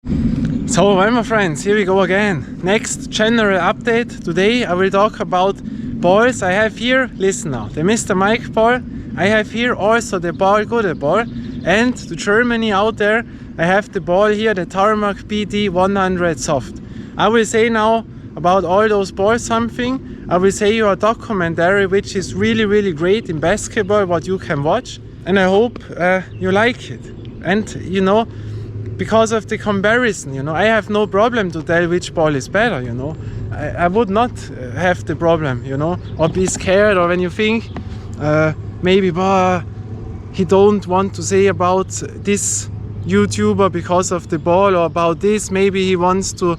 So, well, my friends, here we go again. Next general update. Today I will talk about balls. I have here, listen now, the Mr. Mike ball. I have here also the Ball Good ball. And to Germany out there, I have the ball here, the Tarmac BD 100 Soft. I will say now about all those balls something. I will say you a documentary which is really great in basketball, what you can watch. And I hope you like it. And you know, because of the comparison, you know, I have no problem to tell which ball is better, you know. I would not have the problem, you know, or be scared, or when you think maybe he don't want to say about this YouTuber because of the ball, or about this, maybe he wants to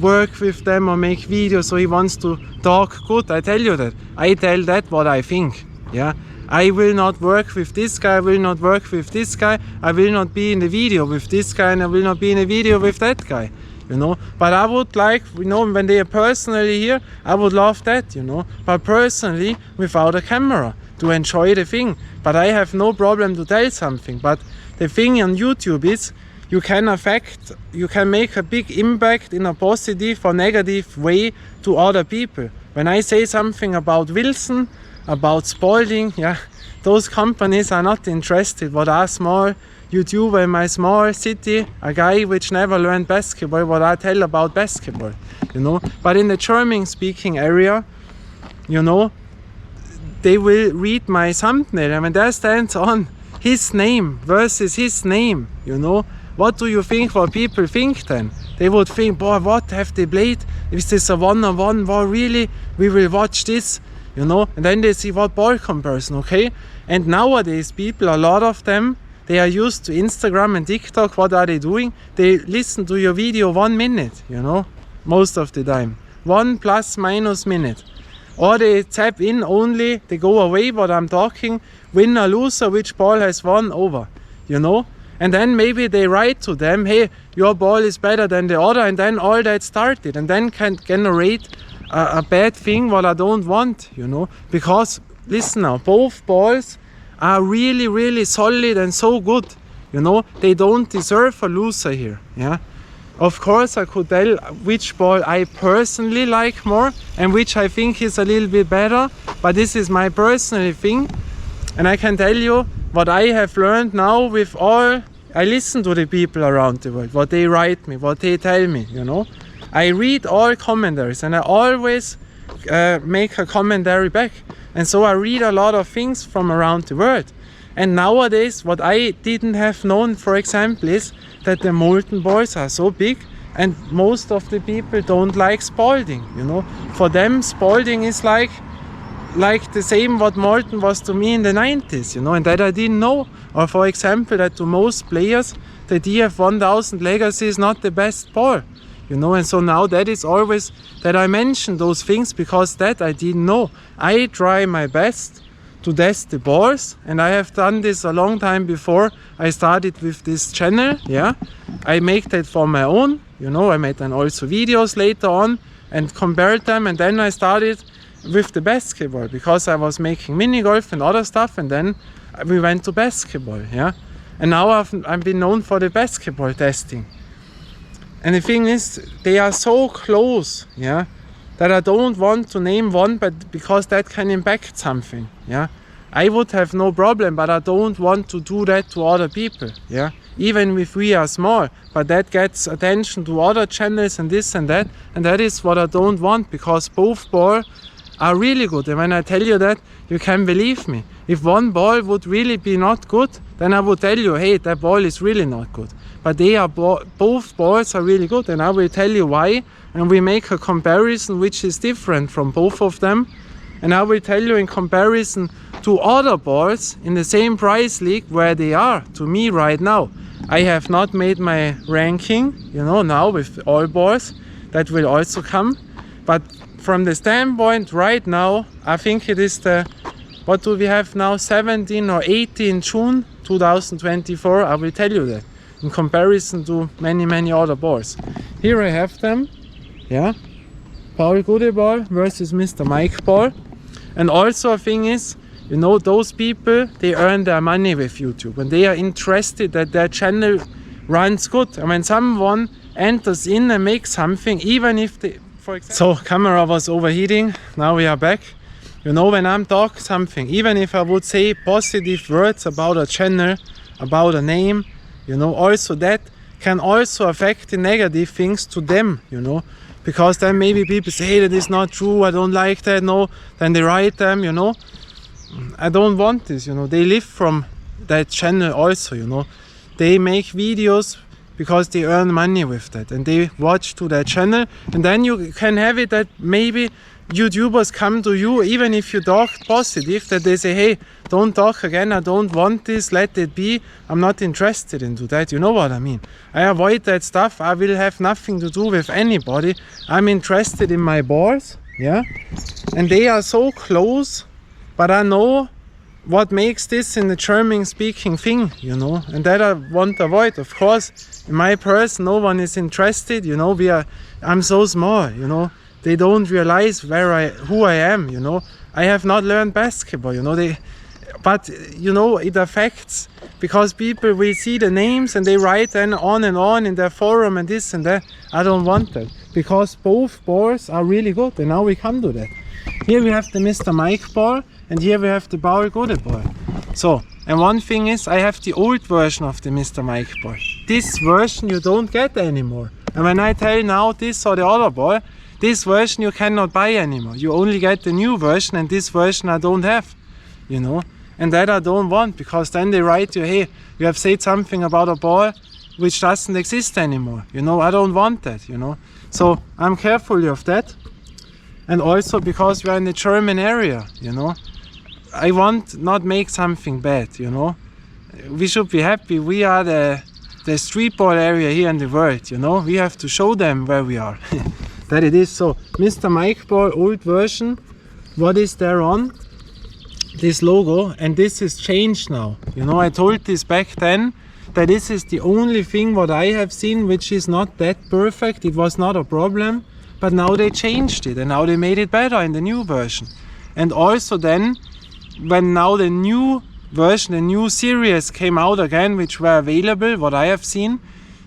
work with them or make videos, so he wants to talk good. I tell you that. I tell that what I think, yeah. I will not work with this guy, I will not work with this guy, I will not be in the video with this guy, and I will not be in a video with that guy, you know. But I would like, you know, when they are personally here, I would love that, you know. But personally, without a camera, to enjoy the thing. But I have no problem to tell something. But the thing on YouTube is, you can make a big impact in a positive or negative way to other people. When I say something about Wilson, about Spalding, yeah, those companies are not interested. What are small YouTuber in my small city, a guy which never learned basketball, what I tell about basketball, you know. But in the German speaking area, you know, they will read my thumbnail, and when there stands on his name versus his name, you know, what do you think what people think then? They would think, boy, what have they played? Is this a one-on-one? Well, really, we will watch this, you know, and then they see what ball comparison, okay? And nowadays people, a lot of them, they are used to Instagram and TikTok. What are they doing? They listen to your video 1 minute, you know, most of the time. 1 ± minute. Or they tap in only, they go away what I'm talking, winner, loser, which ball has won, over, you know? And then maybe they write to them, hey, your ball is better than the other, and then all that started, and then can generate a bad thing what I don't want, you know. Because listen now, both balls are really solid and so good, you know. They don't deserve a loser here, yeah. Of course I could tell which ball I personally like more and which I think is a little bit better, but this is my personal thing. And I can tell you what I have learned now with all, I listen to the people around the world, what they write me, what they tell me, you know. I read all commentaries, and I always make a commentary back. And so I read a lot of things from around the world. And nowadays, what I didn't have known, for example, is that the molten balls are so big, and most of the people don't like Spalding, you know. For them, Spalding is like the same what molten was to me in the 90s, you know, and that I didn't know. Or for example, that to most players, the DF1000 Legacy is not the best ball. You know, and so now that is always that I mention those things, because that I didn't know. I try my best to test the balls, and I have done this a long time before I started with this channel, yeah. I make that for my own, you know. I made then also videos later on and compared them, and then I started with the basketball, because I was making mini golf and other stuff, and then we went to basketball, yeah. And now I've been known for the basketball testing. And the thing is, they are so close, yeah, that I don't want to name one, but because that can impact something, yeah. I would have no problem, but I don't want to do that to other people, yeah. Even if we are small, but that gets attention to other channels and this and that is what I don't want, because both balls are really good. And when I tell you that, you can believe me. If one ball would really be not good, then I would tell you, hey, that ball is really not good. But they are both balls are really good, and I will tell you why. And we make a comparison which is different from both of them. And I will tell you in comparison to other balls in the same price league where they are to me right now. I have not made my ranking, you know, now with all balls. That will also come. But from the standpoint right now, I think it is the, what do we have now, 17 or 18 June 2024, I will tell you that, in comparison to many other balls. Here I have them, yeah, Paul Good ball versus Mr. Mike ball. And also a thing is, you know, those people, they earn their money with YouTube, and they are interested that their channel runs good. And when someone enters in and makes something, even if they, for example, so camera was overheating, now we are back. You know, when I'm talking something, even if I would say positive words about a channel, about a name, you know, also that can also affect the negative things to them, you know, because then maybe people say, hey, that is not true, I don't like that, no, then they write them, you know. I don't want this, you know, they live from that channel also, you know. They make videos because they earn money with that and they watch to their channel, and then you can have it that maybe YouTubers come to you, even if you talk positive, that they say, hey, don't talk again, I don't want this, let it be, I'm not interested into that, you know what I mean. I avoid that stuff, I will have nothing to do with anybody, I'm interested in my balls, yeah, and they are so close, but I know what makes this in the German speaking thing, you know, and that I want to avoid. Of course, in my person, no one is interested, you know, I'm so small, you know, they don't realize who I am, you know. I have not learned basketball, you know, but you know, it affects, because people will see the names and they write then on and on in their forum and this and that. I don't want that, because both balls are really good, and now we come to that. Here we have the Mr. Mike ball, and here we have the Paul Gude ball. So, and one thing is, I have the old version of the Mr. Mike ball. This version you don't get anymore. And when I tell now this or the other ball, this version you cannot buy anymore. You only get the new version, and this version I don't have, you know. And that I don't want, because then they write you, hey, you have said something about a ball which doesn't exist anymore. You know, I don't want that, you know. So I'm careful of that. And also because we are in the German area, you know. I want not make something bad, you know. We should be happy. We are the street ball area here in the world, you know. We have to show them where we are. That it is. So Mr. Mike ball, old version, what is there on? This logo, and this is changed now. You know, I told this back then, that this is the only thing what I have seen which is not that perfect. It was not a problem, but now they changed it, and now they made it better in the new version. And also then, when now the new version, the new series came out again, which were available, what I have seen,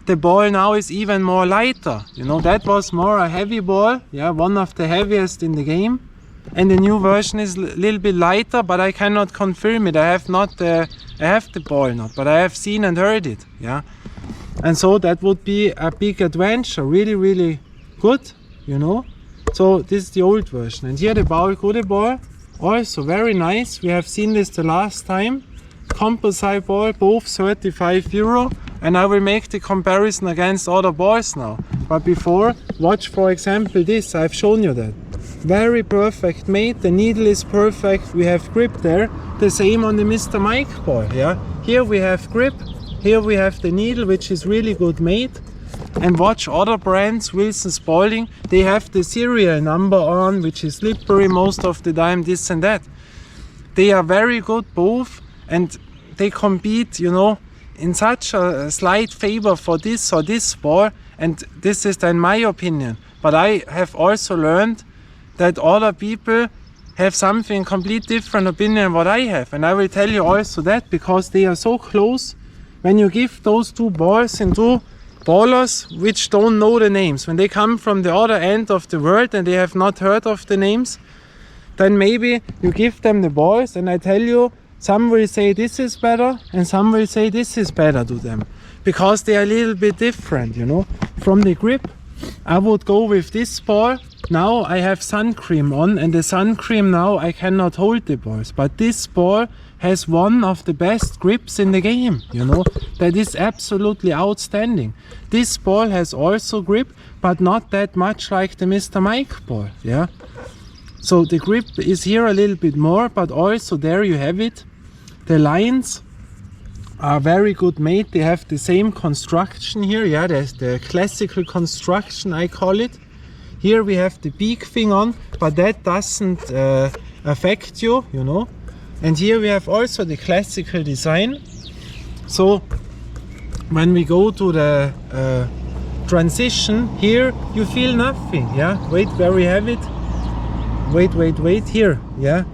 the ball now is even more lighter. You know, that was more a heavy ball, yeah, one of the heaviest in the game. And the new version is a little bit lighter, but I cannot confirm it. I have the ball not, but I have seen and heard it, yeah. And so that would be a big adventure, really, really good, you know. So this is the old version, and here the Paul Gude ball, also very nice. We have seen this the last time. Composite ball, both €35, and I will make the comparison against other balls now. But before, watch for example this, I've shown you that. Very perfect made, the needle is perfect, we have grip there. The same on the Mr. Mike ball, yeah. Here we have grip, here we have the needle, which is really good made. And watch other brands, Wilson Spalding, they have the serial number on, which is slippery most of the time, this and that. They are very good both, and they compete, you know, in such a slight favor for this or this ball, and this is then my opinion. But I have also learned that other people have something completely different opinion what I have, and I will tell you also that, because they are so close. When you give those two balls and two ballers which don't know the names, when they come from the other end of the world and they have not heard of the names, then maybe you give them the balls, and I tell you, some will say this is better and some will say this is better to them, because they are a little bit different, you know. From the grip, I would go with this ball. Now I have sun cream on, and the sun cream now I cannot hold the balls, but this ball has one of the best grips in the game, you know. That is absolutely outstanding. This ball has also grip, but not that much like the Mr. Mike ball, yeah. So the grip is here a little bit more, but also there you have it. The lines are very good made. They have the same construction here, yeah, there's the classical construction, I call it. Here we have the beak thing on, but that doesn't affect you, you know. And here we have also the classical design. So when we go to the transition, here you feel nothing, yeah. Wait, where we have it. Wait, here, yeah.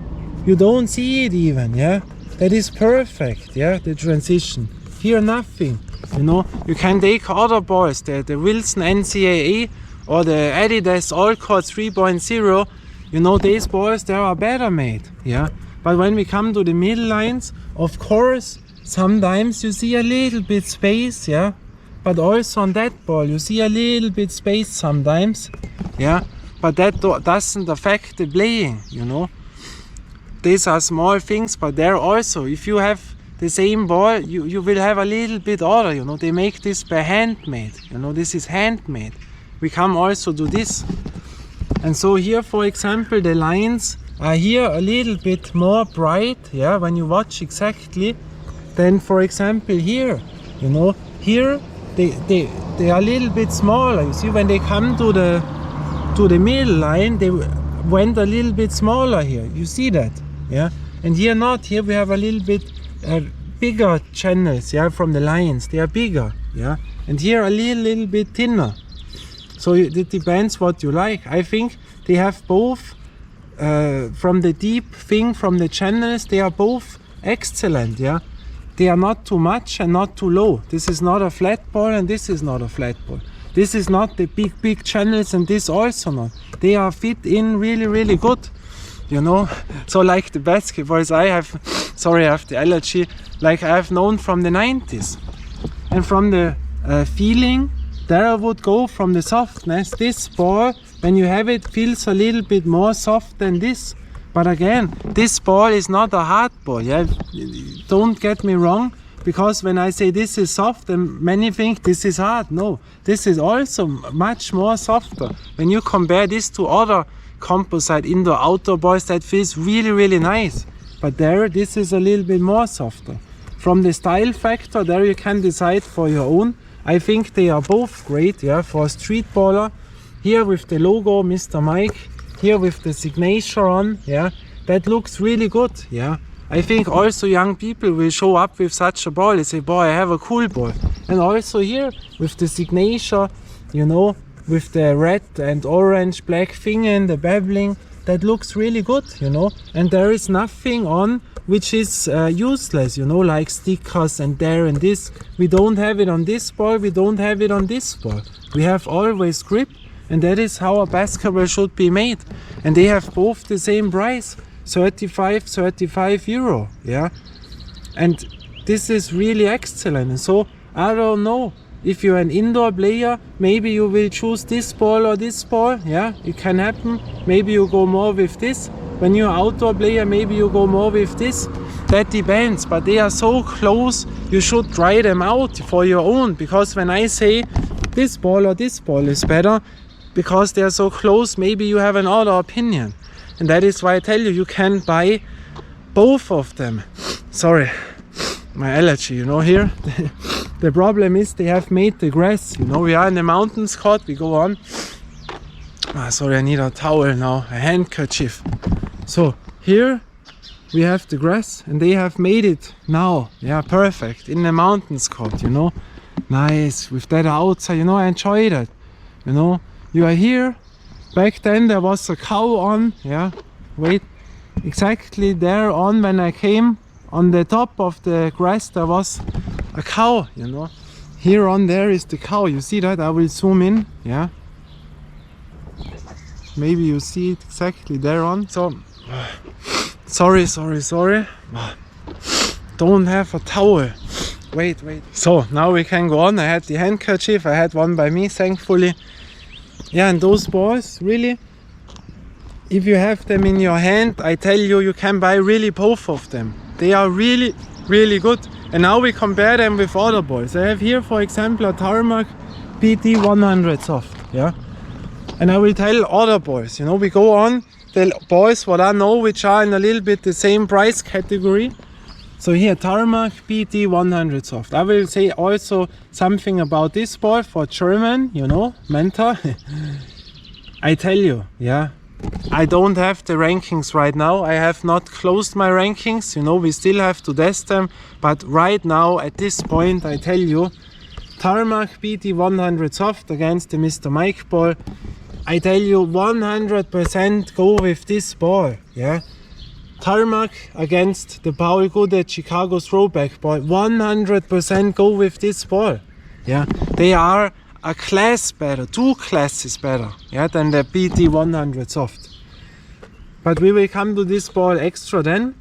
You don't see it even, yeah. That is perfect, yeah, the transition. Here nothing. You know, you can take other balls, the Wilson NCAA or the Adidas All-Court 3.0. You know, these balls, they are better made, yeah. But when we come to the middle lines, of course, sometimes you see a little bit space, yeah. But also on that ball, you see a little bit space sometimes, yeah. But that doesn't affect the playing, you know. These are small things, but there also, if you have the same ball, you will have a little bit other, you know. They make this by handmade, you know, this is handmade. We come also to this. And so here, for example, the lines are here a little bit more bright, yeah, when you watch exactly, than for example here, you know. Here they are a little bit smaller. You see, when they come to the middle line, they went a little bit smaller here. You see that, yeah. And here not. Here we have a little bit bigger channels, yeah, from the lines. They are bigger, yeah. And here a little bit thinner. So it depends what you like. I think they have both, from the deep thing, from the channels, they are both excellent, yeah. They are not too much and not too low. This is not a flat ball and this is not a flat ball. This is not the big channels and this also not. They are fit in really good, you know. So like the basketballs I have the allergy, like I have known from the 90s. And from the feeling, there I would go from the softness. This ball, when you have it, feels a little bit more soft than this. But again, this ball is not a hard ball, yeah? Don't get me wrong, because when I say this is soft, and many think this is hard. No, this is also much more softer. When you compare this to other composite indoor-outdoor balls, that feels really nice. But there, this is a little bit more softer. From the style factor, there you can decide for your own. I think they are both great, yeah, for a street baller. Here with the logo, Mr. Mike. Here with the signature on, yeah, that looks really good, yeah. I think also young people will show up with such a ball. They say, boy, I have a cool ball. And also here with the signature, you know, with the red and orange black thing and the babbling, that looks really good, you know. And there is nothing on which is useless, you know, like stickers and there and this. We don't have it on this ball, we don't have it on this ball. We have always grip. And that is how a basketball should be made. And they have both the same price, 35 euro, yeah. And this is really excellent. And so I don't know, if you're an indoor player, maybe you will choose this ball or this ball, yeah, it can happen. Maybe you go more with this. When you're an outdoor player, maybe you go more with this. That depends, but they are so close, you should try them out for your own. Because when I say this ball or this ball is better, because they are so close, maybe you have another opinion. And that is why I tell you, you can buy both of them. Sorry, my allergy, you know, here. The problem is they have made the grass, you know, we are in the mountains court, we go on. Sorry, I need a towel now, a handkerchief. So here we have the grass and they have made it now, yeah, perfect, in the mountains court, you know. Nice, with that outside, you know, I enjoy that, you know. You are here. Back then there was a cow on, yeah, wait, exactly there on when I came on the top of the grass there was a cow, you know. Here on there is the cow, you see that? I will zoom in, yeah. Maybe you see it exactly there on. So, sorry. Don't have a towel. Wait. So now we can go on. I had the handkerchief, I had one by me, thankfully. Yeah, and those balls, really, if you have them in your hand, I tell you, you can buy really both of them. They are really good. And now we compare them with other balls. I have here, for example, a Tarmac PT 100 soft, yeah. And I will tell other balls, you know, we go on the balls what I know, which are in a little bit the same price category. So here, Tarmac PT 100 soft. I will say also something about this ball for German, you know, Mentor. I tell you, yeah, I don't have the rankings right now. I have not closed my rankings, you know, we still have to test them. But right now, at this point, I tell you, Tarmac PT 100 soft against the Mr. Mike ball. I tell you, 100% go with this ball, yeah. Tarmac against the Paul Gude Chicago throwback ball. 100% go with this ball. Yeah, they are a class better, 2 classes better, yeah, than the BT 100 soft. But we will come to this ball extra then.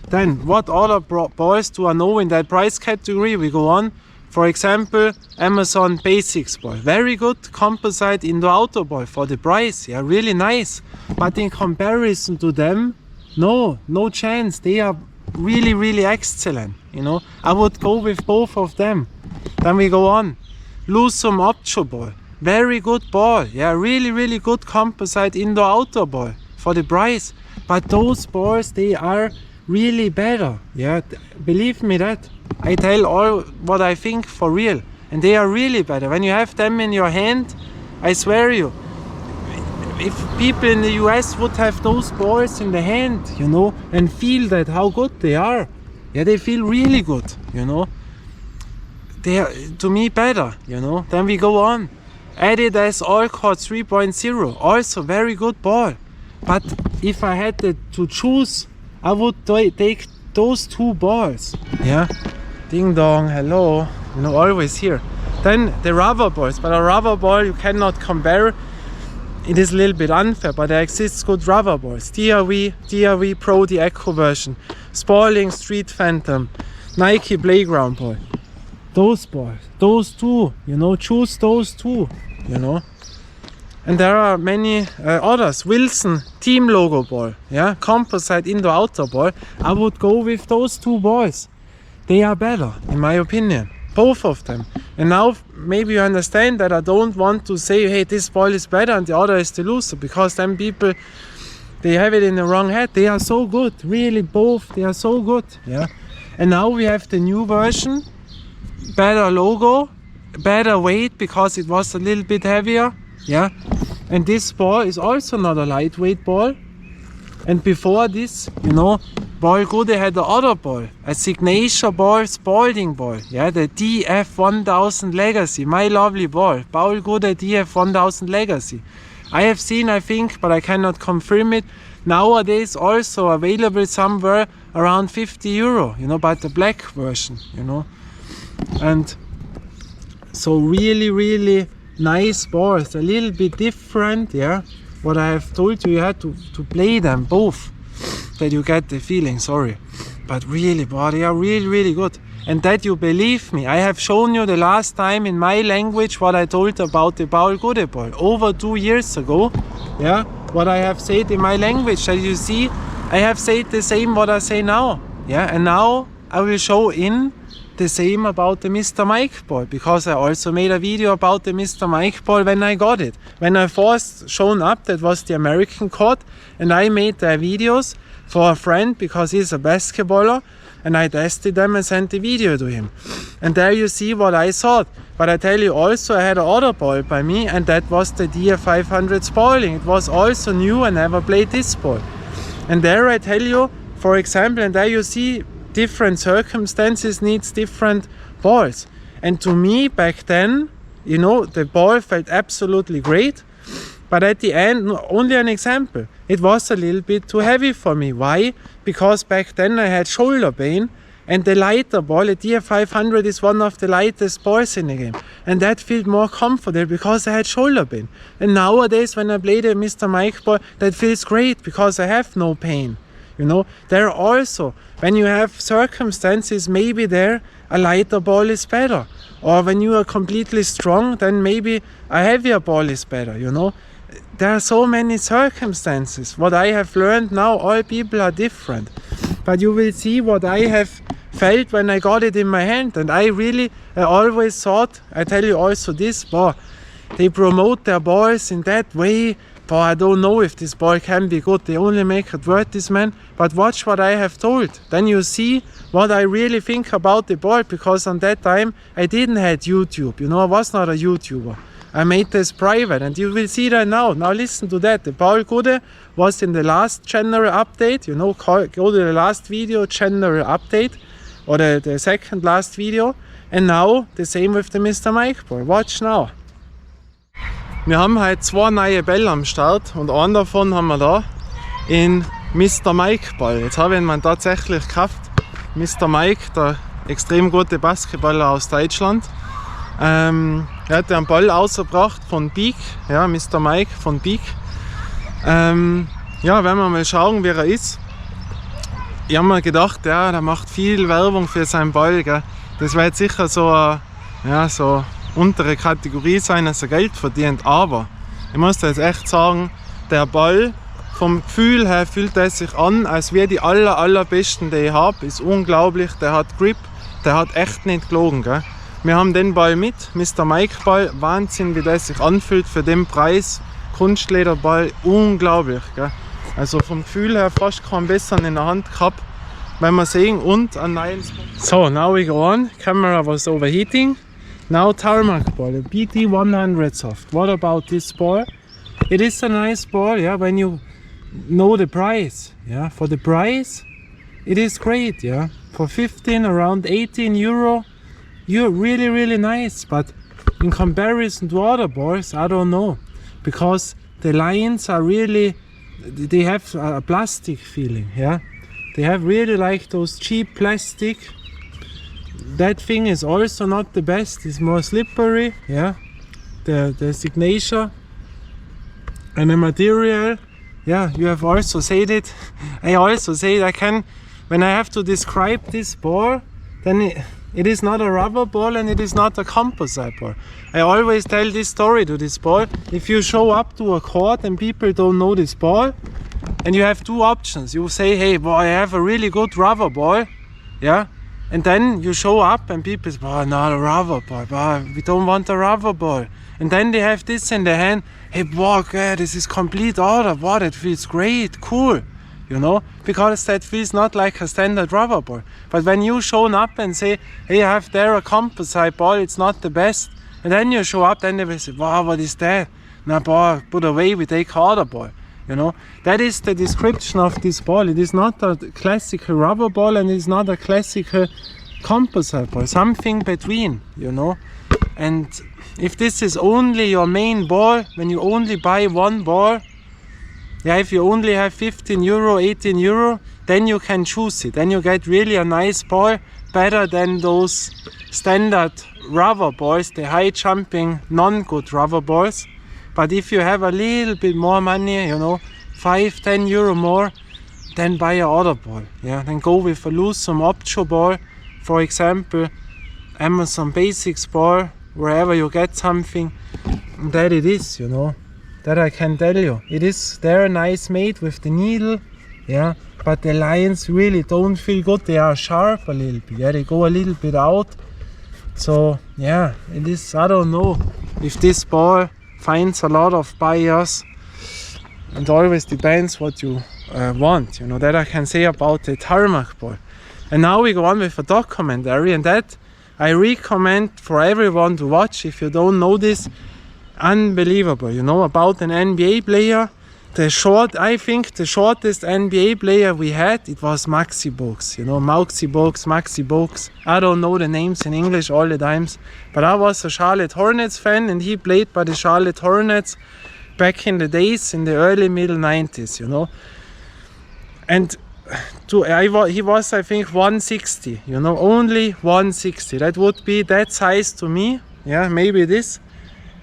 Then what other balls do I know in that price category? We go on. For example, Amazon Basics ball. Very good composite indoor-outdoor ball for the price. Yeah, really nice. But in comparison to them, no chance. They are really, really excellent. You know, I would go with both of them. Then we go on. Lusum Opcho ball. Very good ball. Yeah, really, really good composite indoor-outdoor ball for the price. But those balls, they are really better. Yeah, believe me that. I tell all what I think for real. And they are really better. When you have them in your hand, I swear you, if people in the US would have those balls in the hand, you know, and feel that how good they are. Yeah, they feel really good, you know. They are, to me, better, you know. Then we go on. Adidas All-Court 3.0, also very good ball. But if I had to choose, I would take those 2 balls. Yeah. Ding dong, hello. You know, always here. Then the rubber balls. But a rubber ball you cannot compare. It is a little bit unfair, but there exists good rubber balls. DRV Pro, the Echo version. Spalding Street Phantom. Nike Playground ball. Those balls. Those 2. You know, choose those 2. You know. And there are many others. Wilson Team Logo ball. Yeah, composite indoor-outdoor ball. I would go with those 2 balls. They are better, in my opinion. Both of them. And now maybe you understand that I don't want to say, hey, this ball is better and the other is the loser, because then people, they have it in the wrong head. They are so good, really, both. They are so good. Yeah. And now we have the new version, better logo, better weight because it was a little bit heavier. Yeah. And this ball is also not a lightweight ball. And before this, you know, Paul Gude had the other ball, a signature ball, Spalding ball, yeah, the DF1000 Legacy, my lovely ball, Paul Gude DF1000 Legacy. I have seen, I think, but I cannot confirm it, nowadays also available somewhere around 50 euro, you know, but the black version, you know. And so really, really nice balls, a little bit different, yeah. What I have told you had to play them both, that you get the feeling, sorry. But really, boy, they are really, really good. And that you believe me, I have shown you the last time in my language what I told about the Paul Gude ball, over 2 years ago. Yeah, what I have said in my language, that you see, I have said the same what I say now. Yeah, and now I will show in the same about the Mr. Mike ball, because I also made a video about the Mr. Mike ball when I got it. When I first shown up, that was the American court, and I made the videos for a friend because he's a basketballer, and I tested them and sent the video to him. And there you see what I thought. But I tell you also, I had another ball by me, and that was the DF500 Spalding. It was also new, I never played this ball. And there I tell you, for example, and there you see different circumstances needs different balls. And to me back then, you know, the ball felt absolutely great, but at the end, only an example, it was a little bit too heavy for me. Why? Because back then I had shoulder pain, and the lighter ball, a DF500 is one of the lightest balls in the game, and that felt more comfortable because I had shoulder pain. And nowadays when I play the Mr. Mike ball, that feels great because I have no pain. You know, there are also, when you have circumstances, maybe there a lighter ball is better. Or when you are completely strong, then maybe a heavier ball is better, you know. There are so many circumstances. What I have learned now, all people are different. But you will see what I have felt when I got it in my hand. And I always thought, I tell you also this, they promote their balls in that way. I don't know if this ball can be good. They only make advertisement. But watch what I have told. Then you see what I really think about the ball. Because on that time, I didn't have YouTube. You know, I was not a YouTuber. I made this private. And you will see that now. Now listen to that. The Paul Gude was in the last general update. You know, go to the last video, general update. Or the second last video. And now the same with the Mr. Mike ball. Watch now. Wir haben heute 2 neue Bälle am Start und einen davon haben wir da in Mr. Mike Ball. Jetzt habe ich ihn tatsächlich gekauft. Mr. Mike, der extrem gute Basketballer aus Deutschland. Er hat einen Ball ausgebracht von Beak, ja, Mr. Mike von Beak. Werden wir mal schauen, wie er ist. Ich habe mir gedacht, ja, der macht viel Werbung für seinen Ball. Gell. Das wird sicher so untere Kategorie sein, dass er Geld verdient. Aber ich muss jetzt echt sagen, der Ball, vom Gefühl her fühlt er sich an, als wäre die allerbesten, die ich habe. Ist unglaublich, der hat Grip, der hat echt nicht gelogen. Gell. Wir haben den Ball mit, Mr. Mike Ball, Wahnsinn, wie der sich anfühlt für den Preis. Kunstlederball, unglaublich. Gell. Also vom Gefühl her fast keinen besseren in der Hand gehabt, wenn wir sehen, und ein neues. So, now we go on. Camera was overheating. Now tarmac ball, a BT 100 soft. What about this ball? It is a nice ball, yeah, when you know the price. Yeah, for the price, it is great, yeah. For 15, around 18 euro, you're really nice. But in comparison to other balls, I don't know, because the lines are really, they have a plastic feeling, yeah. They have really like those cheap plastic. That thing is also not the best. It's more slippery, yeah. The signature and the material, yeah. You have also said it. I also say I can, when I have to describe this ball, then it is not a rubber ball and it is not a composite ball. I always tell this story to this ball. If you show up to a court and people don't know this ball, and you have two options. You say, hey, boy, I have a really good rubber ball, yeah? And then you show up and people say, oh, not a rubber ball, boy, we don't want a rubber ball. And then they have this in their hand, hey, boy, okay, this is complete order, wow, that feels great, cool. You know, because that feels not like a standard rubber ball. But when you show up and say, hey, I have there a composite ball, it's not the best. And then you show up, then they will say, wow, what is that? Now, boy, put away, we take other ball. You know, that is the description of this ball. It is not a classical rubber ball and it is not a classical composite ball. Something between, you know. And if this is only your main ball, when you only buy one ball, yeah, if you only have 15 euro, 18 euro, then you can choose it. Then you get really a nice ball, better than those standard rubber balls, the high jumping, non-good rubber balls. But if you have a little bit more money, you know, 5-10 euro more, then buy a other ball. Yeah, then go with a Lusum Optio ball, for example, Amazon Basics ball, wherever you get something, that it is, you know. That I can tell you. It is there nice made with the needle, yeah, but the lines really don't feel good. They are sharp a little bit, yeah, they go a little bit out. So yeah, it is, I don't know if this ball finds a lot of buyers, and always depends what you want, you know. That I can say about the tarmac ball. And now we go on with a documentary, and that I recommend for everyone to watch. If you don't know this, unbelievable, you know, about an NBA player. I think the shortest NBA player we had, it was Maxi Bogues, you know, Maxi Bogues. I don't know the names in English all the times, but I was a Charlotte Hornets fan, and he played by the Charlotte Hornets back in the days, in the early middle 90s, you know. And he was, I think, 160, you know, only 160. That would be that size to me, yeah, maybe this.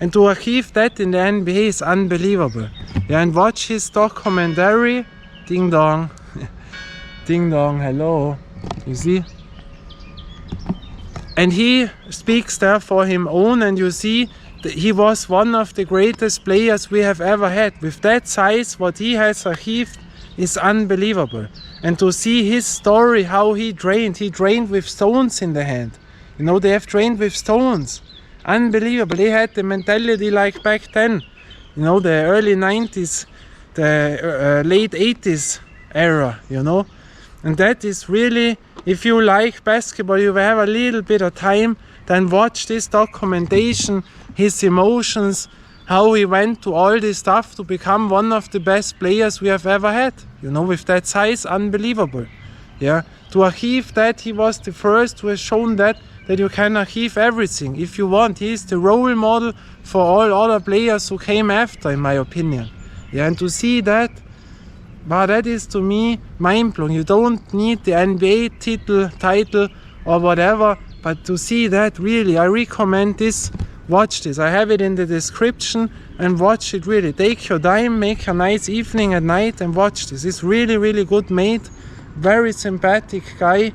And to achieve that in the NBA is unbelievable. Yeah, and watch his documentary. Ding dong. Ding dong, hello. You see? And he speaks there for him own, and you see that he was one of the greatest players we have ever had. With that size, what he has achieved is unbelievable. And to see his story, how he trained with stones in the hand. You know, they have trained with stones. Unbelievable. They had the mentality like back then, you know, the early 90s, the late 80s era, you know. And that is really, if you like basketball, you have a little bit of time, then watch this documentation, his emotions, how he went to all this stuff to become one of the best players we have ever had, you know, with that size. Unbelievable. Yeah, to achieve that, he was the first who has shown that you can achieve everything if you want. He is the role model for all other players who came after, in my opinion. Yeah, and to see that, But that is to me mind-blowing. You don't need the NBA title or whatever, but to see that, really, I recommend this. Watch this. I have it in the description, and watch it really. Take your time, make a nice evening at night and watch this. It's really, really good made. Very sympathetic guy.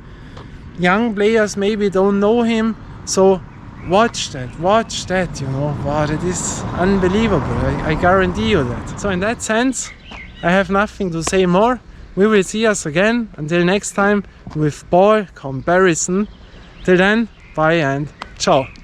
Young players maybe don't know him, so watch that, you know. Wow, that is unbelievable. I guarantee you that. So in that sense, I have nothing to say more. We will see us again. Until next time with ball comparison. Till then, bye and ciao.